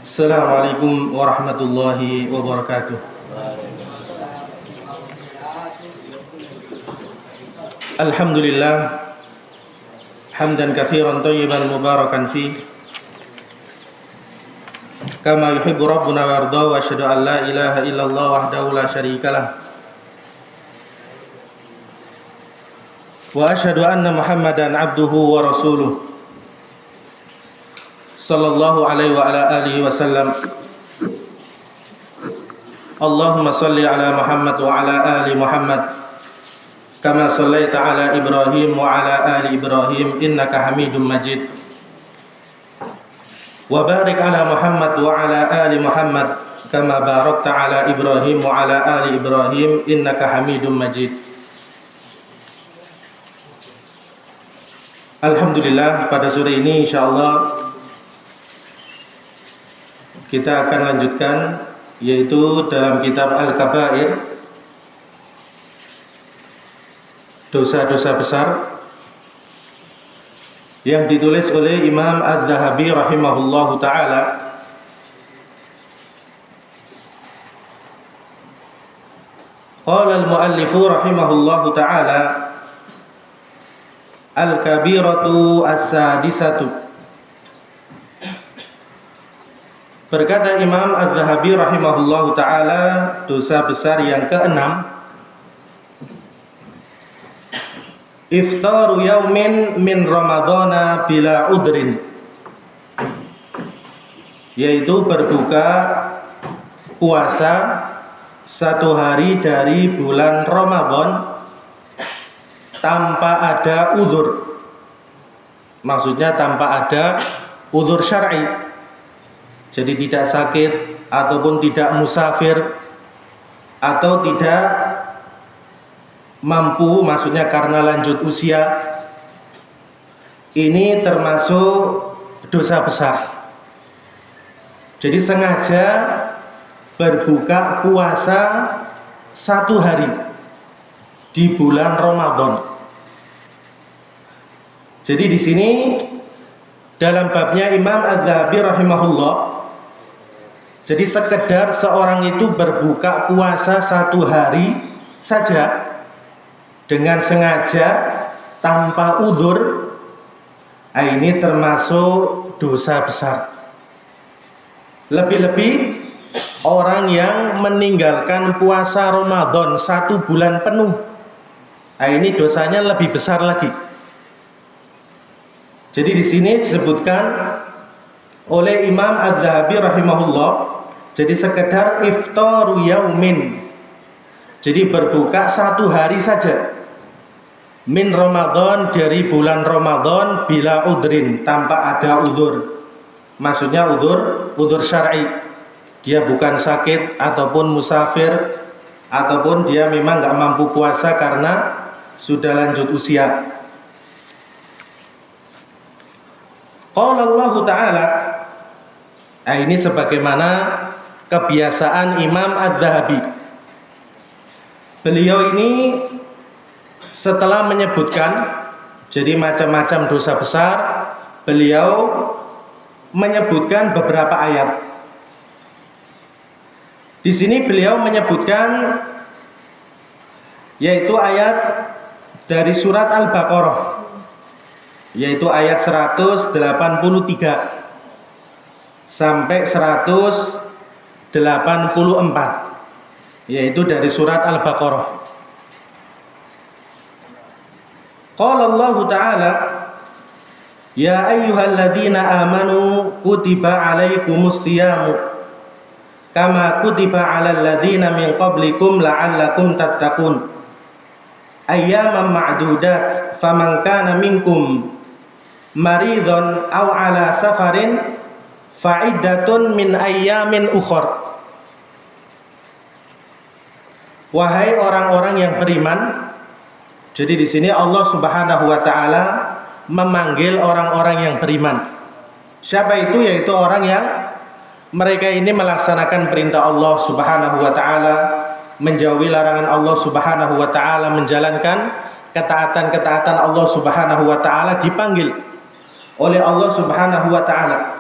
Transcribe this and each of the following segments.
Assalamualaikum warahmatullahi wabarakatuh. Alhamdulillah hamdan katsiran thayyiban mubarakan fi kama yuhibbu rabbuna wa yarda, wa asyhadu an la ilaha illallah wahdahu la syarikalah wa asyhadu anna Muhammadan abduhu wa rasuluh sallallahu alaihi wa ala alihi wasallam. Allahumma salli ala Muhammad wa ala ali Muhammad kama sallaita ala Ibrahim wa ala ali Ibrahim innaka Hamidum Majid. Wa barik ala Muhammad wa ala ali Muhammad kama barakta ala Ibrahim wa ala ali Ibrahim innaka Hamidum Majid. Alhamdulillah, pada sore ini insyaallah kita akan lanjutkan, yaitu dalam kitab Al-Kabair, dosa-dosa besar, yang ditulis oleh Imam Az-Zahabi rahimahullahu ta'ala. Qala al-muallifu rahimahullahu ta'ala, al-kabiratu as-sadisatu. Berkata Imam Az-Zahabi rahimahullahu ta'ala, dosa besar yang keenam, iftaru yaumin min ramadhana bila udrin, yaitu berbuka puasa satu hari dari bulan Ramadan tanpa ada uzur. Maksudnya tanpa ada uzur syar'i. Jadi tidak sakit ataupun tidak musafir atau tidak mampu, maksudnya karena lanjut usia. Ini termasuk dosa besar. Jadi sengaja berbuka puasa satu hari di bulan Ramadan. Jadi di sini dalam babnya Imam Az-Zahabi rahimahullah, jadi sekedar seorang itu berbuka puasa satu hari saja dengan sengaja tanpa udzur, ini termasuk dosa besar. Lebih-lebih orang yang meninggalkan puasa Ramadan satu bulan penuh, ini dosanya lebih besar lagi. Jadi di sini disebutkan oleh Imam Az-Zahabi rahimahullah, jadi sekedar iftaru yaumin, jadi berbuka satu hari saja, min Ramadan, dari bulan Ramadan, bila udrin, tanpa ada udzur. Maksudnya udzur syar'i, dia bukan sakit ataupun musafir ataupun dia memang nggak mampu puasa karena sudah lanjut usia. Qala Allah Ta'ala, ini sebagaimana kebiasaan Imam Az-Zahabi. Beliau ini setelah menyebutkan jadi macam-macam dosa besar, beliau menyebutkan beberapa ayat. Di sini beliau menyebutkan yaitu ayat dari surat Al-Baqarah, yaitu ayat 183 sampai 184, yaitu dari surat Al-Baqarah. Qala Allah Ta'ala, ya ayyuhalladzina amanu kutiba alaikumus siyamu kama kutiba alal ladzina min qablikum la'allakum tattaqun ayyaman ma'dudat faman kana minkum maridun aw ala safarin fa'iddatun min ayyamin ukhar. Wahai orang-orang yang beriman. Jadi di sini Allah Subhanahu wa taala memanggil orang-orang yang beriman. Siapa itu? Yaitu orang yang mereka ini melaksanakan perintah Allah Subhanahu wa taala, menjauhi larangan Allah Subhanahu wa taala, menjalankan ketaatan-ketaatan Allah Subhanahu wa taala, dipanggil oleh Allah Subhanahu wa taala.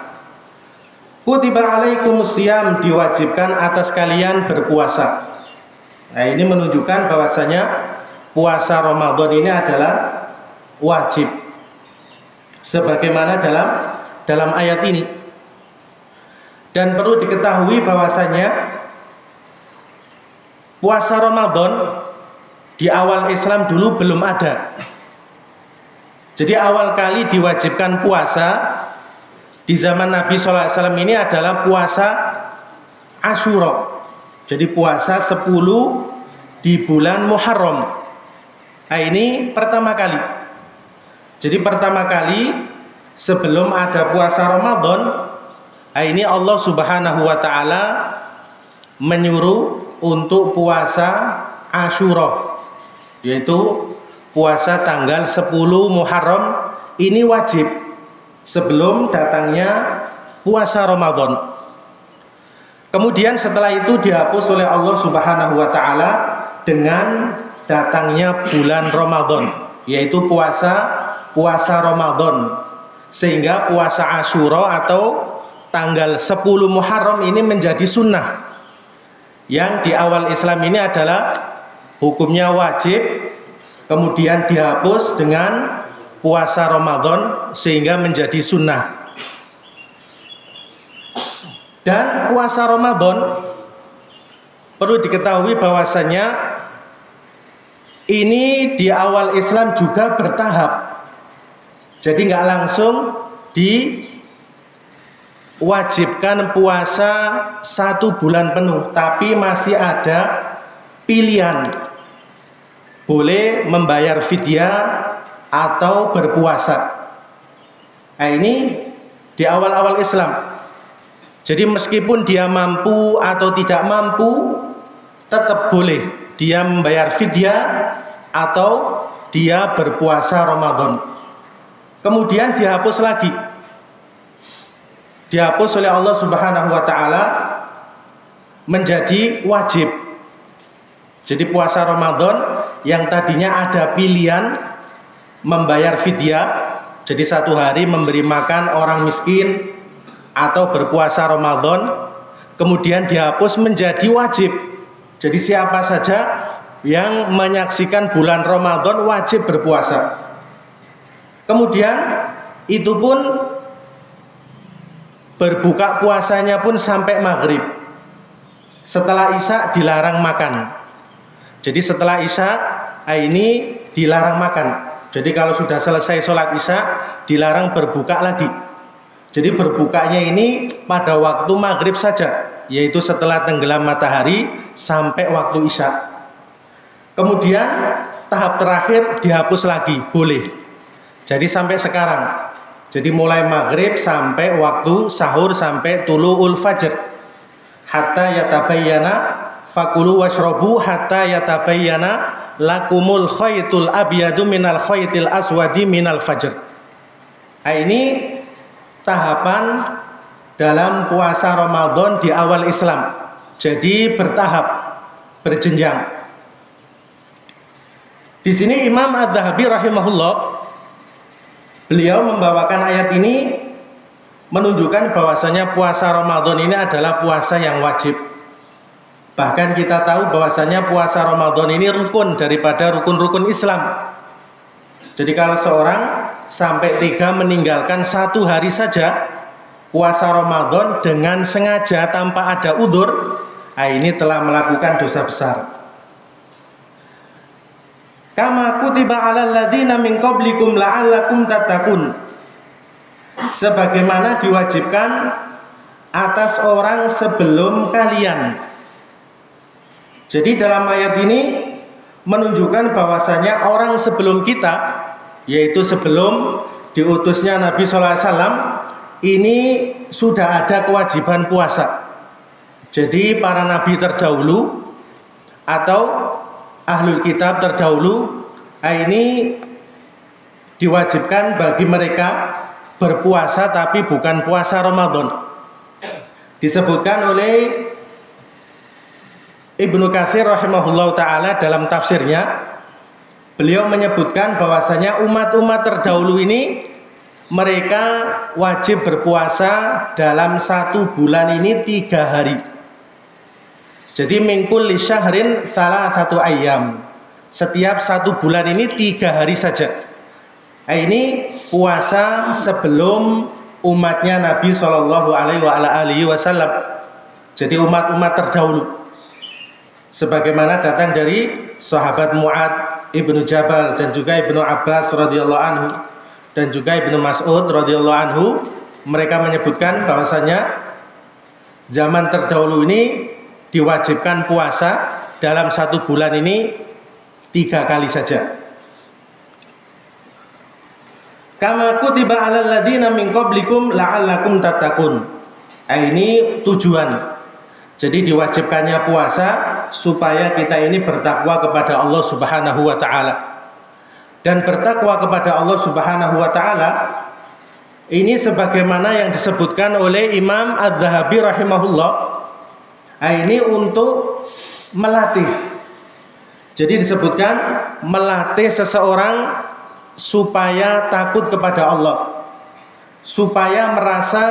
Kutiba alaikumusiyam, diwajibkan atas kalian berpuasa. Nah, ini menunjukkan bahwasanya puasa Ramadan ini adalah wajib. Sebagaimana dalam ayat ini. Dan perlu diketahui bahwasanya puasa Ramadan di awal Islam dulu belum ada. Jadi awal kali diwajibkan puasa di zaman Nabi SAW ini adalah puasa Asyura. Jadi puasa 10 di bulan Muharram. Nah, ini pertama kali. Jadi pertama kali sebelum ada puasa Ramadan, nah ini Allah Subhanahu wa taala menyuruh untuk puasa Asyura, yaitu puasa tanggal 10 Muharram. Ini wajib sebelum datangnya puasa Ramadan. Kemudian setelah itu dihapus oleh Allah Subhanahu wa taala dengan datangnya bulan Ramadan, yaitu puasa Ramadan. Sehingga puasa Asyura atau tanggal 10 Muharram ini menjadi sunnah. Yang di awal Islam ini adalah hukumnya wajib, kemudian dihapus dengan puasa Ramadan sehingga menjadi sunnah. Dan puasa Ramadan perlu diketahui bahwasanya ini di awal Islam juga bertahap. Jadi nggak langsung diwajibkan puasa 1 bulan penuh, tapi masih ada pilihan. Boleh membayar fidyah atau berpuasa. Nah, ini di awal-awal Islam. Jadi meskipun dia mampu atau tidak mampu, tetap boleh dia membayar fidyah atau dia berpuasa Ramadan. Kemudian dihapus lagi. Dihapus oleh Allah Subhanahu wa taala menjadi wajib. Jadi puasa Ramadan yang tadinya ada pilihan membayar fidyah, jadi 1 hari memberi makan orang miskin atau berpuasa Ramadan, kemudian dihapus menjadi wajib. Jadi siapa saja yang menyaksikan bulan Ramadan wajib berpuasa. Kemudian itu pun berbuka puasanya pun sampai maghrib. Setelah Isya dilarang makan. Jadi setelah Isya ini dilarang makan. Jadi kalau sudah selesai sholat Isya dilarang berbuka lagi. Jadi berbukanya ini pada waktu maghrib saja, yaitu setelah tenggelam matahari sampai waktu Isya. Kemudian tahap terakhir dihapus lagi, boleh. Jadi sampai sekarang. Jadi mulai maghrib sampai waktu sahur sampai tulu'ul fajr. Hatta yatabayyana fakulu washrobu hatta yatabayyana lakumul khaytul abyadu minal khaytil aswadi minal fajr. Nah, ini tahapan dalam puasa Ramadan di awal Islam. Jadi bertahap, berjenjang. Di sini Imam Adz-Dzahabi rahimahullah, beliau membawakan ayat ini menunjukkan bahwasanya puasa Ramadan ini adalah puasa yang wajib. Bahkan kita tahu bahwasanya puasa Ramadan ini rukun daripada rukun-rukun Islam. Jadi kalau seorang sampai tega meninggalkan 1 hari saja puasa Ramadan dengan sengaja tanpa ada udzur, ini telah melakukan dosa besar. Kama kutiba 'alal ladzina min qablikum la'allakum tattaqun. Sebagaimana diwajibkan atas orang sebelum kalian. Jadi dalam ayat ini menunjukkan bahwasanya orang sebelum kita, yaitu sebelum diutusnya Nabi SAW, ini sudah ada kewajiban puasa. Jadi para nabi terdahulu atau ahlul kitab terdahulu, ini diwajibkan bagi mereka berpuasa, tapi bukan puasa Ramadan. Disebutkan oleh Ibnu Katsir rahimahullah ta'ala dalam tafsirnya, beliau menyebutkan bahwasanya umat-umat terdahulu ini mereka wajib berpuasa dalam 1 bulan ini 3 hari. Jadi min kulli syahrin salah 1 ayyam. Setiap 1 bulan ini 3 hari saja. Nah, ini puasa sebelum umatnya Nabi Shallallahu Alaihi Wasallam. Jadi umat-umat terdahulu. Sebagaimana datang dari sahabat Mu'ad ibnu Jabal dan juga Ibnu Abbas radhiyallahu anhu dan juga Ibnu Mas'ud radhiyallahu anhu, mereka menyebutkan bahwasanya zaman terdahulu ini diwajibkan puasa dalam 1 bulan ini 3 kali saja. Kama kutiba 'alal ladzina min qablikum la'allakum tattaqun. Ini tujuan. Jadi diwajibkannya puasa supaya kita ini bertakwa kepada Allah Subhanahu wa taala. Dan bertakwa kepada Allah Subhanahu wa taala ini sebagaimana yang disebutkan oleh Imam Az-Zahabi rahimahullah. Ini untuk melatih. Jadi disebutkan melatih seseorang supaya takut kepada Allah, supaya merasa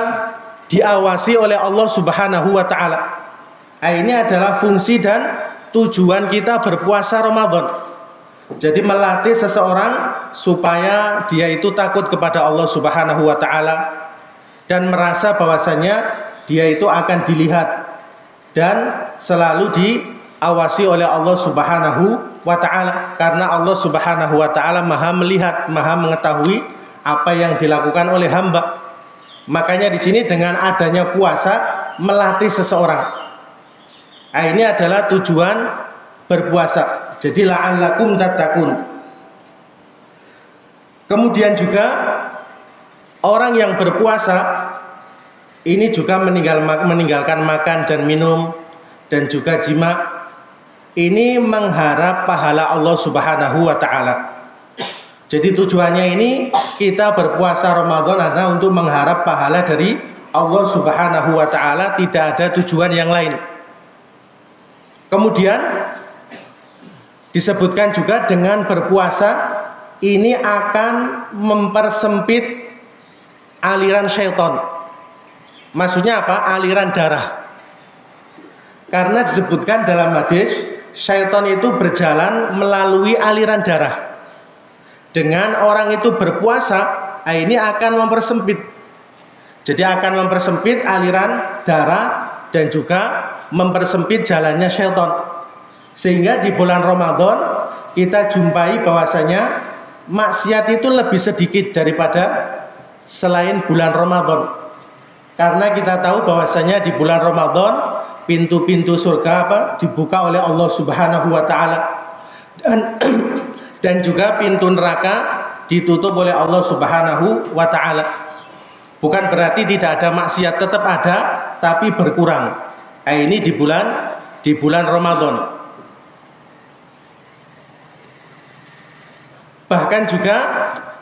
diawasi oleh Allah Subhanahu wa taala. Ini adalah fungsi dan tujuan kita berpuasa Ramadan. Jadi melatih seseorang supaya dia itu takut kepada Allah Subhanahu wa taala dan merasa bahwasanya dia itu akan dilihat dan selalu diawasi oleh Allah Subhanahu wa taala, karena Allah Subhanahu wa taala Maha melihat, Maha mengetahui apa yang dilakukan oleh hamba. Makanya di sini dengan adanya puasa melatih seseorang. Ini adalah tujuan berpuasa. Jadi la'allakum tattaqun. Kemudian juga orang yang berpuasa ini juga meninggalkan makan dan minum dan juga jima. Ini mengharap pahala Allah Subhanahu wa taala. Jadi tujuannya ini kita berpuasa Ramadan adalah untuk mengharap pahala dari Allah Subhanahu wa taala, tidak ada tujuan yang lain. Kemudian disebutkan juga dengan berpuasa ini akan mempersempit aliran syaitan. Maksudnya apa? Aliran darah. Karena disebutkan dalam hadis syaitan itu berjalan melalui aliran darah. Dengan orang itu berpuasa, ini akan mempersempit. Jadi akan mempersempit aliran darah dan juga mempersempit jalannya syaitan. Sehingga di bulan Ramadan kita jumpai bahwasanya maksiat itu lebih sedikit daripada selain bulan Ramadan. Karena kita tahu bahwasanya di bulan Ramadan pintu-pintu surga dibuka oleh Allah Subhanahu wa taala. Dan juga pintu neraka ditutup oleh Allah Subhanahu wa taala. Bukan berarti tidak ada maksiat, tetap ada tapi berkurang. Ini di bulan Ramadan. Bahkan juga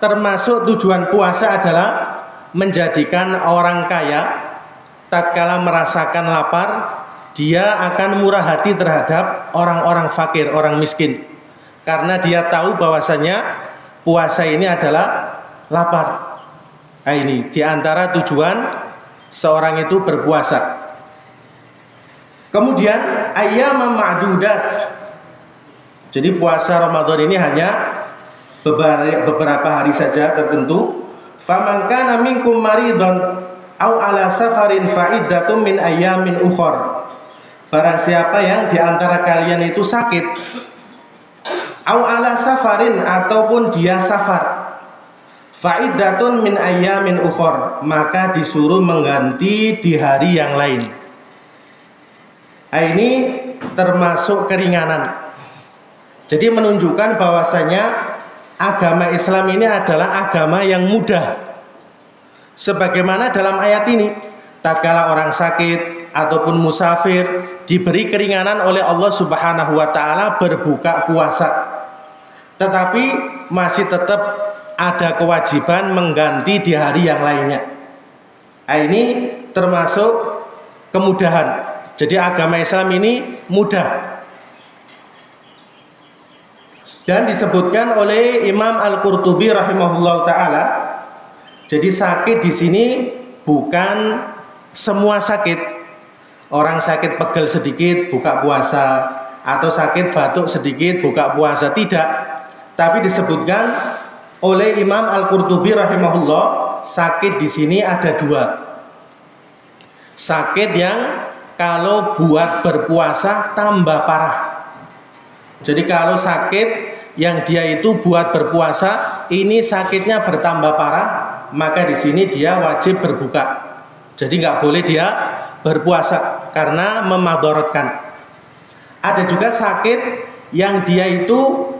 termasuk tujuan puasa adalah menjadikan orang kaya tatkala merasakan lapar, dia akan murah hati terhadap orang-orang fakir, orang miskin. Karena dia tahu bahwasanya puasa ini adalah lapar. Ini diantara tujuan seorang itu berpuasa. Kemudian ayyam ma'dudat. Jadi puasa Ramadan ini hanya beberapa hari saja tertentu. Faman kana minkum maridun aw ala safarin fa'iddatun min ayyamin ukhra. Barang siapa yang diantara kalian itu sakit, aw ala safarin ataupun dia safar, fa'iddatun min ayyamin ukhra, maka disuruh mengganti di hari yang lain. Ini termasuk keringanan. Jadi menunjukkan bahwasanya agama Islam ini adalah agama yang mudah. Sebagaimana dalam ayat ini, tatkala orang sakit ataupun musafir diberi keringanan oleh Allah Subhanahu wa taala berbuka puasa. Tetapi masih tetap ada kewajiban mengganti di hari yang lainnya. Ini termasuk kemudahan. Jadi agama Islam ini mudah. Dan disebutkan oleh Imam Al-Qurtubi rahimahullah ta'ala Jadi sakit di sini bukan semua sakit. Orang sakit pegel sedikit buka puasa, atau sakit batuk sedikit buka puasa, tidak. Tapi disebutkan oleh Imam Al-Qurtubi rahimahullah, sakit di sini ada dua. Sakit yang kalau buat berpuasa tambah parah. Jadi kalau sakit yang dia itu buat berpuasa, ini sakitnya bertambah parah, maka di sini dia wajib berbuka. Jadi nggak boleh dia berpuasa karena memadorotkan. Ada juga sakit yang dia itu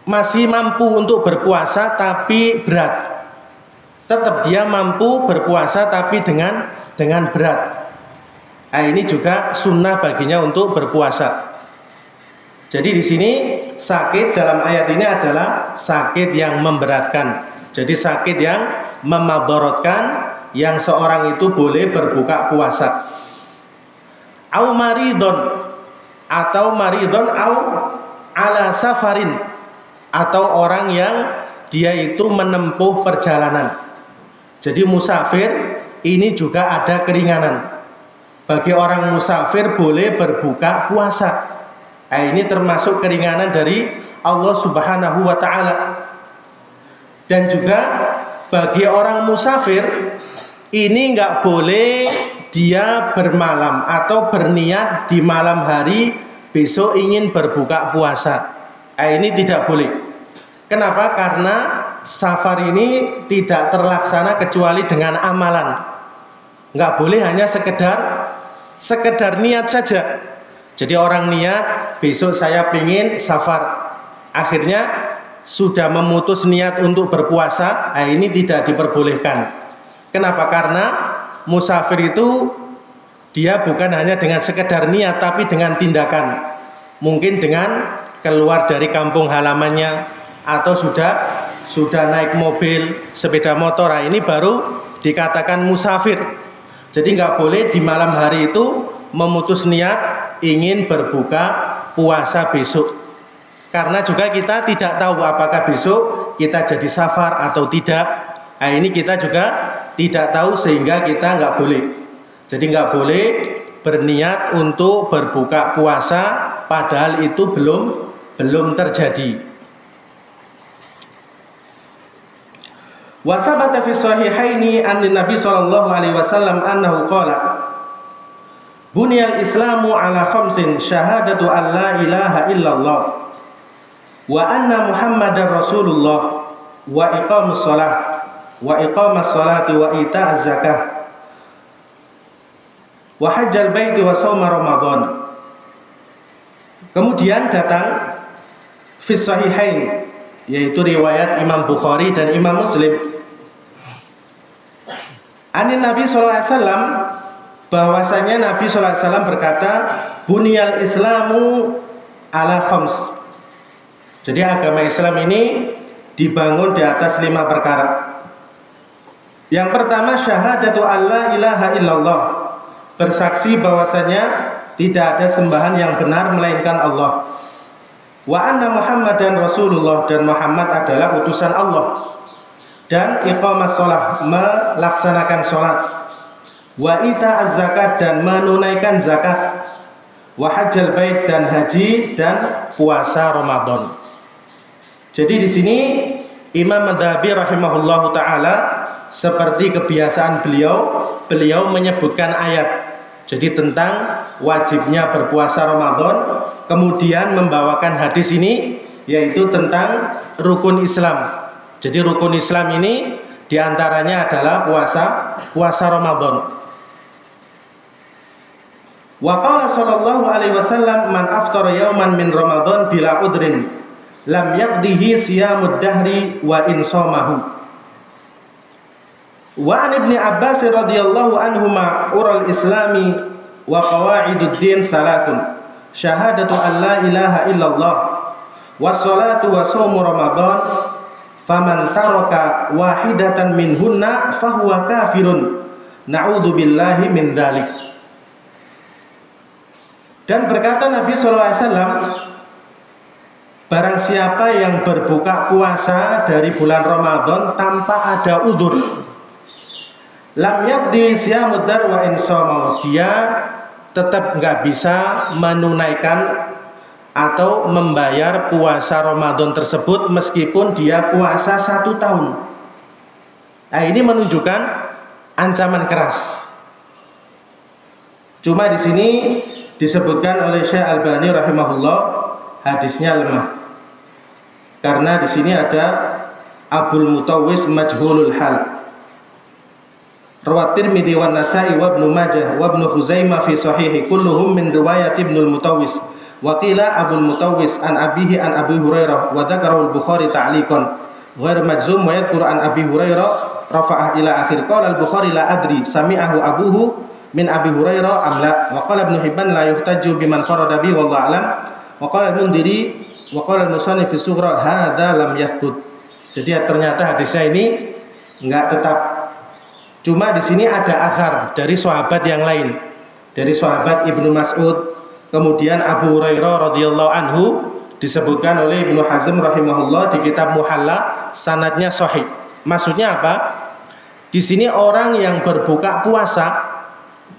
masih mampu untuk berpuasa tapi berat. Tetap dia mampu berpuasa tapi dengan berat. Nah, ini juga sunnah baginya untuk berpuasa. Jadi di sini sakit dalam ayat ini adalah sakit yang memberatkan. Jadi sakit yang memadorotkan, yang seorang itu boleh berbuka puasa. Au maridon, atau maridon au ala safarin, atau orang yang dia itu menempuh perjalanan. Jadi musafir ini juga ada keringanan. Bagi orang musafir boleh berbuka puasa. Nah, ini termasuk keringanan dari Allah Subhanahu wa ta'ala. Dan juga bagi orang musafir ini nggak boleh dia bermalam atau berniat di malam hari besok ingin berbuka puasa. Ini tidak boleh. Kenapa? Karena safar ini tidak terlaksana kecuali dengan amalan. Nggak boleh hanya sekedar niat saja. Jadi orang niat besok saya ingin safar, akhirnya sudah memutus niat untuk berpuasa, ini tidak diperbolehkan. Kenapa? Karena musafir itu dia bukan hanya dengan sekedar niat, tapi dengan tindakan. Mungkin dengan keluar dari kampung halamannya, atau sudah naik mobil, sepeda motor, ini baru dikatakan musafir. Jadi nggak boleh di malam hari itu memutus niat ingin berbuka puasa besok. Karena juga kita tidak tahu apakah besok kita jadi safar atau tidak. Nah, ini kita juga tidak tahu sehingga kita nggak boleh. Jadi nggak boleh berniat untuk berbuka puasa padahal itu belum terjadi. Wa thabata fi sahihaini an Nabi sallallahu alaihi wasallam annahu qala Bunyal Islamu ala khamsin syahadatu an la ilaha illallah wa anna Muhammadar Rasulullah wa iqamus shalah wa iqamas salati wa ita'az zakah wa hajjal baiti wa shauma ramadan. Kemudian datang fi sahihain, yaitu riwayat Imam Bukhari dan Imam Muslim, anin Nabi sallallahu alaihi wasallam, bahwasanya Nabi sallallahu alaihi wasallam berkata, bunyal Islamu ala khams. Jadi agama Islam ini dibangun di atas 5 perkara. Yang pertama, syahadatu alla ilaha illallah, bersaksi bahwasanya tidak ada sembahan yang benar melainkan Allah. Wa anna Muhammadan Rasulullah, dan Muhammad adalah utusan Allah. Dan iqamas shalah, melaksanakan salat. Wa ita'az zakat, dan menunaikan zakat. Wa hajjal bait, dan haji dan puasa Ramadan. Jadi di sini Imam Madhabi rahimahullahu taala, seperti kebiasaan beliau menyebutkan ayat. Jadi tentang wajibnya berpuasa Ramadan, kemudian membawakan hadis ini, yaitu tentang rukun Islam. Jadi rukun Islam ini diantaranya adalah puasa Ramadan. Wa qala sallallahu alaihi wasallam, man aftara yauman min Ramadan bila udrin lam yaqdihi siyamud dahri wa in shamahu. Wa an Ibni Abbas radhiyallahu anhuma ural islami wa qawaidud din salasun syahadatu an la ilaha illallah wassalatu wa shaumu ramadan faman taraka wahidatan minhunna fahuwa kafirun na'udzu billahi min dzalik. Dan berkata Nabi sallallahu alaihi wasallam barang siapa yang berbuka puasa dari bulan Ramadan tanpa ada udzur, lam yaqdi siyamud dar wa in shoma, dia tetap nggak bisa menunaikan atau membayar puasa Ramadan tersebut meskipun dia puasa 1 tahun. Nah, ini menunjukkan ancaman keras. Cuma di sini disebutkan oleh Syekh Albani rahimahullah hadisnya lemah. Karena di sini ada Abul Mutawwis majhulul hal. Rawat Tirmidzi wa Nasa'i wa Ibnu Majah wa Ibnu Khuzaimah fi sahihi kulluhum min riwayat Ibnul Mutawwis. Wa qila Abul Mutawwis an abihi an Abi Hurairah wa dzakarahu al-Bukhari ta'liqan ghair majzum wa yadhkuru an Abi Hurairah rafa'ah ila akhir. Qala al-Bukhari la adri sami'ahu abuhu min Abi Hurairah am la. Wa qala Ibnu Hibban la yuhtaju biman farada bi wallahu a'lam. Wa qala al-Mundhiri wa qala al-Musannif fi Sughra hadza lam yathbut. Jadi ternyata hadisnya ini enggak tetap. Cuma di sini ada athar dari sahabat yang lain, dari sahabat Ibnu Mas'ud, kemudian Abu Hurairah radhiyallahu anhu, disebutkan oleh Ibnu Hazm rahimahullah di kitab Muhalla, sanadnya sahih. Maksudnya apa? Di sini orang yang berbuka puasa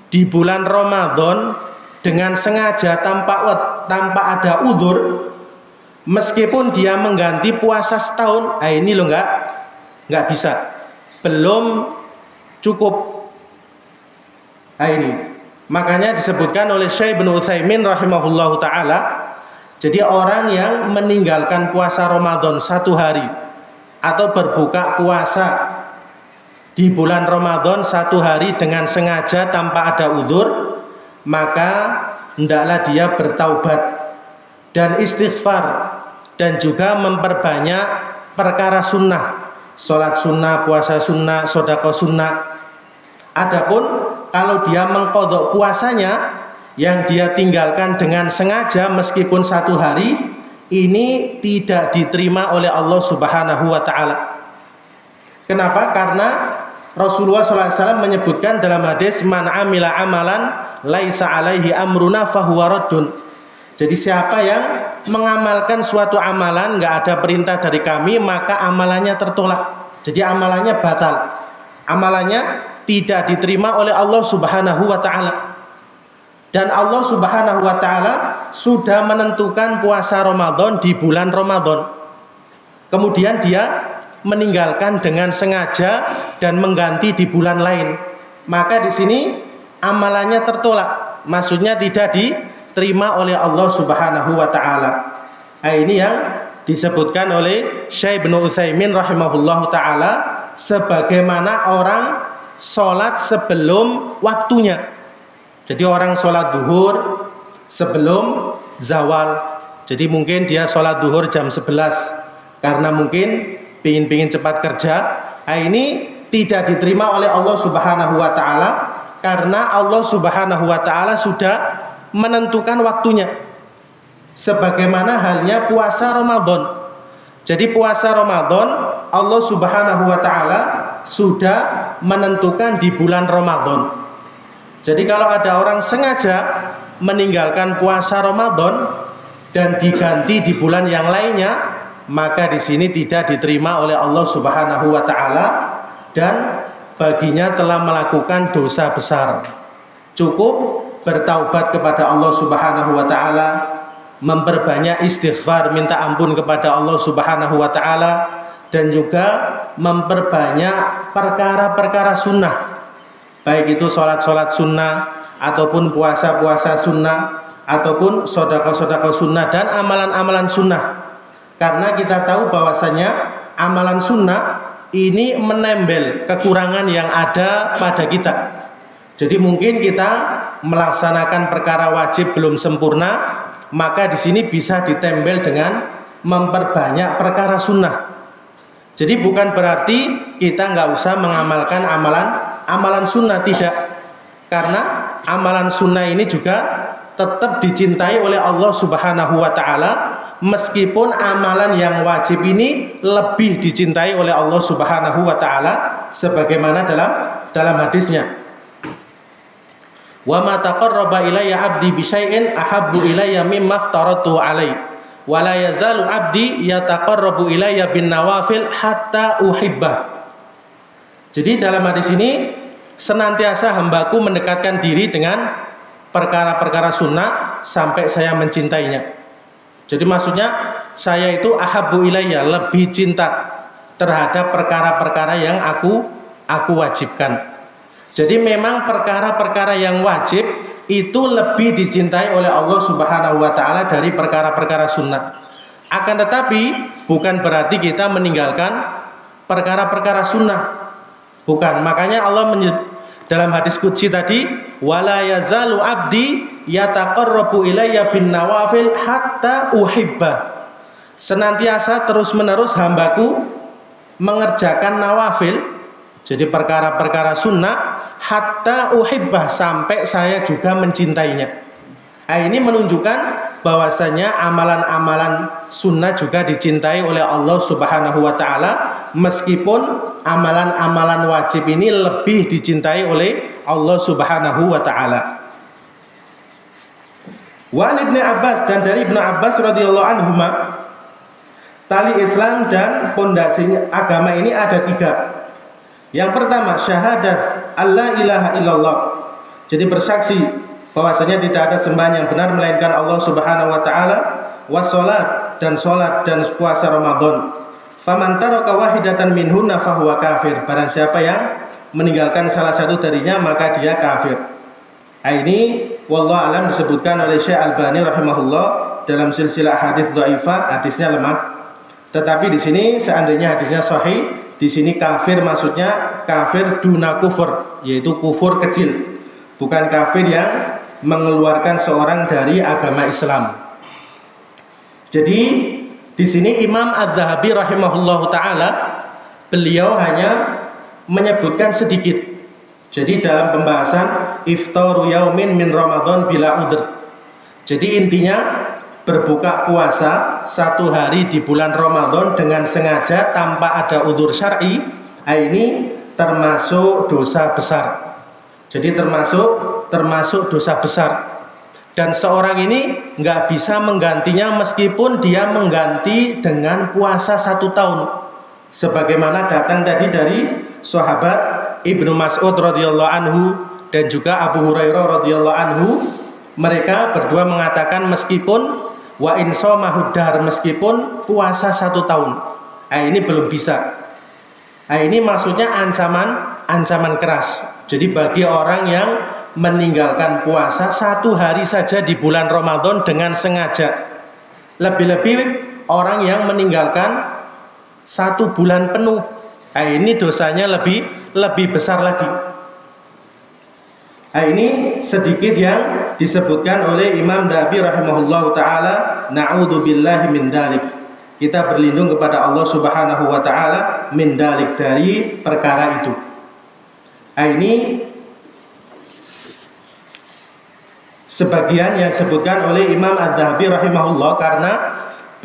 di bulan Ramadan dengan sengaja tanpa ada udzur, meskipun dia mengganti puasa setahun, ini loh nggak bisa, belum cukup. Ini makanya disebutkan oleh Syekh Ibnu Utsaimin rahimahullahu taala, jadi orang yang meninggalkan puasa Ramadan 1 hari atau berbuka puasa di bulan Ramadan 1 hari dengan sengaja tanpa ada udzur, maka hendaklah dia bertaubat dan istighfar dan juga memperbanyak perkara sunnah, sholat sunnah, puasa sunnah, sedekah sunnah. Adapun kalau dia mengqadha puasanya yang dia tinggalkan dengan sengaja meskipun 1 hari, ini tidak diterima oleh Allah Subhanahu wa taala. Kenapa? Karena Rasulullah SAW menyebutkan dalam hadis, man amila amalan laisa alaihi amruna fahuwa raddun. Jadi siapa yang mengamalkan suatu amalan nggak ada perintah dari kami, maka amalannya tertolak. Jadi amalannya batal, amalannya tidak diterima oleh Allah Subhanahu wa taala. Dan Allah Subhanahu wa taala sudah menentukan puasa Ramadan di bulan Ramadan. Kemudian dia meninggalkan dengan sengaja dan mengganti di bulan lain. Maka di sini amalannya tertolak. Maksudnya tidak diterima oleh Allah Subhanahu wa taala. Ini yang disebutkan oleh Syekh Ibnu Utsaimin rahimahullahu taala, sebagaimana orang sholat sebelum waktunya. Jadi orang sholat duhur sebelum zawal. Jadi mungkin dia sholat duhur jam 11 karena mungkin pingin cepat kerja. Ini tidak diterima oleh Allah Subhanahu wa taala karena Allah Subhanahu wa taala sudah menentukan waktunya. Sebagaimana halnya puasa Ramadan. Jadi puasa Ramadan Allah Subhanahu wa taala sudah menentukan di bulan Ramadan. Jadi kalau ada orang sengaja meninggalkan puasa Ramadan dan diganti di bulan yang lainnya, maka di sini tidak diterima oleh Allah Subhanahu wa taala dan baginya telah melakukan dosa besar. Cukup bertaubat kepada Allah Subhanahu wa taala, memperbanyak istighfar, minta ampun kepada Allah Subhanahu wa taala, dan juga memperbanyak perkara-perkara sunnah, baik itu sholat-sholat sunnah ataupun puasa-puasa sunnah ataupun sedekah-sedekah sunnah dan amalan-amalan sunnah. Karena kita tahu bahwasanya amalan sunnah ini menembel kekurangan yang ada pada kita. Jadi mungkin kita melaksanakan perkara wajib belum sempurna, maka di sini bisa ditembel dengan memperbanyak perkara sunnah. Jadi bukan berarti kita nggak usah mengamalkan amalan sunnah, tidak. Karena amalan sunnah ini juga tetap dicintai oleh Allah Subhanahu wa taala, meskipun amalan yang wajib ini lebih dicintai oleh Allah Subhanahu wa taala sebagaimana dalam hadisnya. Wa ma taqarraba ilayya 'abdi bi syai'in ahabbu ilayya mimma aftaratu alaihi. wala yazalu abdi yataqarrabu ilayya bin nawafil hatta uhibbah. Jadi dalam hadis ini senantiasa hambaku mendekatkan diri dengan perkara-perkara sunnah sampai saya mencintainya. Jadi maksudnya saya itu ahabbu ilayya, lebih cinta terhadap perkara-perkara yang aku wajibkan. Jadi memang perkara-perkara yang wajib itu lebih dicintai oleh Allah Subhanahu wa taala dari perkara-perkara sunnah. Akan tetapi bukan berarti kita meninggalkan perkara-perkara sunnah. Bukan. Makanya Allah dalam hadis qudsi tadi, wala yazalu abdi yataqarrabu ilayya bin nawafil hatta uhibba. Senantiasa terus-menerus hambaku mengerjakan nawafil, jadi perkara-perkara sunnah, hatta uhibbah, sampai saya juga mencintainya. Nah, ini menunjukkan bahwasanya amalan-amalan sunnah juga dicintai oleh Allah Subhanahu wa taala, meskipun amalan-amalan wajib ini lebih dicintai oleh Allah Subhanahu wa taala. Wa Ibnu Abbas, dan dari Ibnu Abbas radhiyallahu anhuma, tali Islam dan pondasi agama ini ada 3. Yang pertama, syahadat alla ilaha illallah. Jadi bersaksi bahwasanya tidak ada sembahan yang benar melainkan Allah Subhanahu wa taala, wassalat, dan salat dan puasa Ramadan. Faman taraka wahidatan minhunna fahuwa kafir. Barang siapa yang meninggalkan salah satu darinya maka dia kafir. Ini wallahu alam disebutkan oleh Syekh Albani rahimahullah dalam silsilah hadis dhaifah, hadisnya lemah. Tetapi di sini seandainya hadisnya sahih, di sini kafir maksudnya kafir duna kufur, yaitu kufur kecil, bukan kafir yang mengeluarkan seorang dari agama Islam. Jadi di sini Imam Az-Zahabi rahimahullahu taala, beliau hanya menyebutkan sedikit. Jadi dalam pembahasan iftaru yaumin min Ramadan bila udhr. Jadi intinya berbuka puasa 1 hari di bulan Ramadan dengan sengaja tanpa ada udzur syar'i, ini termasuk dosa besar. Jadi termasuk dosa besar. Dan seorang ini nggak bisa menggantinya meskipun dia mengganti dengan puasa 1 tahun. Sebagaimana datang tadi dari sahabat Ibnu Mas'ud radhiyallahu anhu dan juga Abu Hurairah radhiyallahu anhu, mereka berdua mengatakan meskipun wa insomahudar, meskipun puasa 1 tahun, ini belum bisa. Ini maksudnya ancaman keras. Jadi bagi orang yang meninggalkan puasa 1 hari saja di bulan Ramadan dengan sengaja, lebih-lebih orang yang meninggalkan 1 bulan penuh, ini dosanya lebih besar lagi. Ini sedikit yang disebutkan oleh Imam Dhabi rahimahullahu taala, na'udzubillahi min dzalik. Kita berlindung kepada Allah Subhanahu wa taala min dzalik, dari perkara itu. Ini sebagian yang disebutkan oleh Imam Az-Zahabi rahimahullah, karena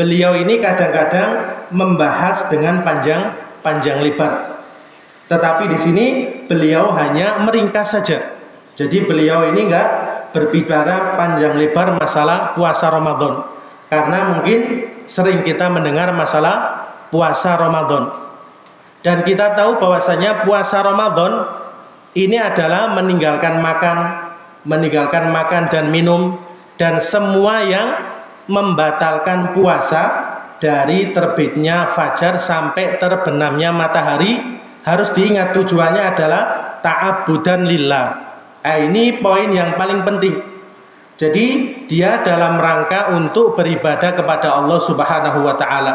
beliau ini kadang-kadang membahas dengan panjang lebar. Tetapi di sini beliau hanya meringkas saja. Jadi beliau ini enggak berbicara panjang lebar masalah puasa Ramadan, karena mungkin sering kita mendengar masalah puasa Ramadan. Dan kita tahu bahwasanya puasa Ramadan ini adalah meninggalkan makan dan minum, dan semua yang membatalkan puasa dari terbitnya fajar sampai terbenamnya matahari. Harus diingat tujuannya adalah ta'abbudan lillah. Ini poin yang paling penting. Jadi dia dalam rangka untuk beribadah kepada Allah Subhanahu wa taala,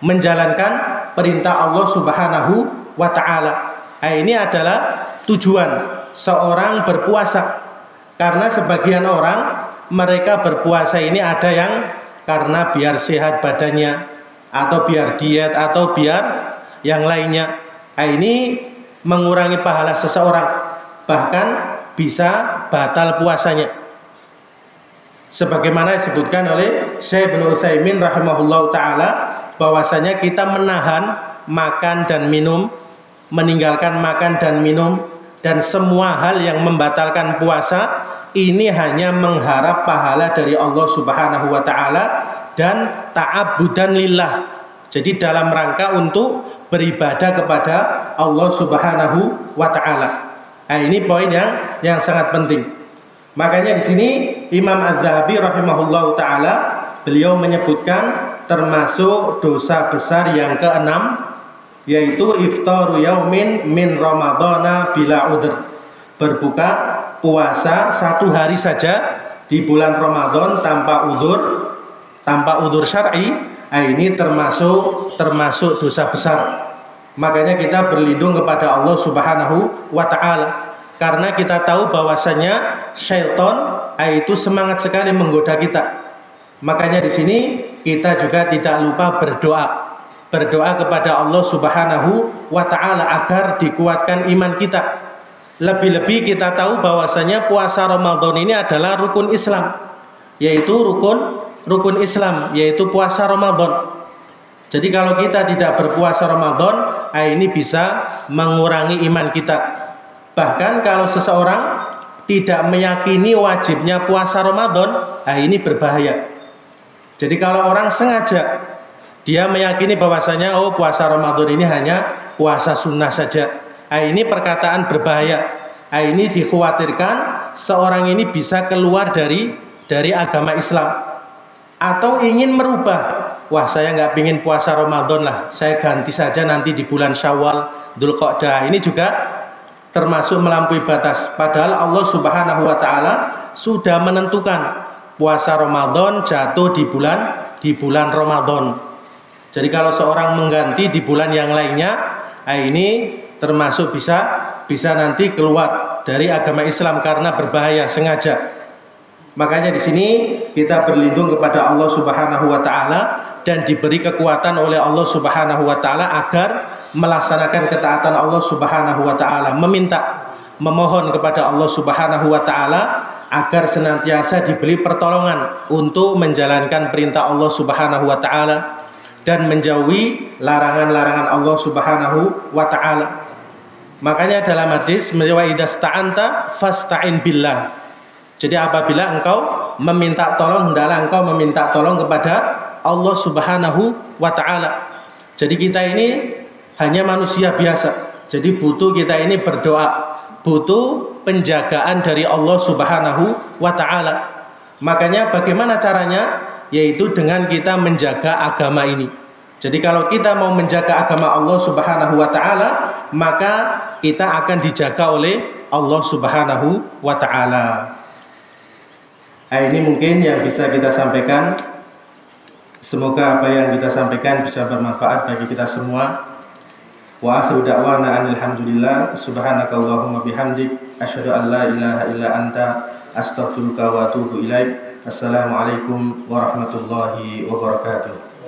menjalankan perintah Allah Subhanahu wa taala. Ini adalah tujuan seorang berpuasa. Karena sebagian orang mereka berpuasa ini ada yang karena biar sehat badannya, atau biar diet, atau biar yang lainnya. Ini mengurangi pahala seseorang, bahkan bisa batal puasanya. Sebagaimana disebutkan oleh Syekh Ibnu Utsaimin rahimahullahu taala, bahwasanya kita menahan makan dan minum, meninggalkan makan dan minum, dan semua hal yang membatalkan puasa, ini hanya mengharap pahala dari Allah Subhanahu wa taala, dan ta'abbudan lillah. Jadi dalam rangka untuk beribadah kepada Allah Subhanahu wa taala. Nah, ini poin yang sangat penting. Makanya di sini Imam Az-Zahabi rahimahullahu taala beliau menyebutkan termasuk dosa besar yang keenam, yaitu iftaru yaumin min ramadhana bila udhr. Berbuka puasa satu hari saja di bulan Ramadan tanpa udzur syar'i. Ini termasuk dosa besar. Makanya kita berlindung kepada Allah Subhanahu wa taala, karena kita tahu bahwasanya syaitan itu semangat sekali menggoda kita. Makanya di sini kita juga tidak lupa berdoa kepada Allah Subhanahu wa taala agar dikuatkan iman kita. Lebih-lebih kita tahu bahwasanya puasa Ramadan ini adalah rukun Islam, yaitu rukun Islam, yaitu puasa Ramadan. Jadi kalau kita tidak berpuasa Ramadan, ini bisa mengurangi iman kita. Bahkan kalau seseorang tidak meyakini wajibnya puasa Ramadan, ini berbahaya. Jadi kalau orang sengaja dia meyakini bahwasanya puasa Ramadan ini hanya puasa sunnah saja, ini perkataan berbahaya. Ini dikhawatirkan seorang ini bisa keluar dari agama Islam, atau ingin merubah, saya nggak pingin puasa Ramadan lah, saya ganti saja nanti di bulan Syawal, Dzulqa'dah. Ini juga termasuk melampaui batas. Padahal Allah Subhanahu wa taala sudah menentukan puasa Ramadan jatuh di bulan Ramadan. Jadi kalau seorang mengganti di bulan yang lainnya, ini termasuk bisa nanti keluar dari agama Islam karena berbahaya sengaja. Makanya di sini kita berlindung kepada Allah Subhanahu wa taala dan diberi kekuatan oleh Allah Subhanahu wa taala agar melaksanakan ketaatan Allah Subhanahu wa taala, memohon kepada Allah Subhanahu wa taala agar senantiasa diberi pertolongan untuk menjalankan perintah Allah Subhanahu wa taala dan menjauhi larangan-larangan Allah Subhanahu wa taala. Makanya dalam hadis, wa idasta'anta fasta'in billah. Jadi apabila engkau meminta tolong, hendaklah engkau meminta tolong kepada Allah Subhanahu wa taala. Jadi kita ini hanya manusia biasa. Jadi butuh kita ini berdoa, butuh penjagaan dari Allah Subhanahu wa taala. Makanya bagaimana caranya? Yaitu dengan kita menjaga agama ini. Jadi kalau kita mau menjaga agama Allah Subhanahu wa taala, maka kita akan dijaga oleh Allah Subhanahu wa taala. Ini mungkin yang bisa kita sampaikan. Semoga apa yang kita sampaikan bisa bermanfaat bagi kita semua. Wa akhiru da'wana alhamdulillah, subhanakallahumma bihamdik, asyhadu an la ilaha illa anta, astaghfiruka wa atubu ilaik. Assalamualaikum warahmatullahi wabarakatuh.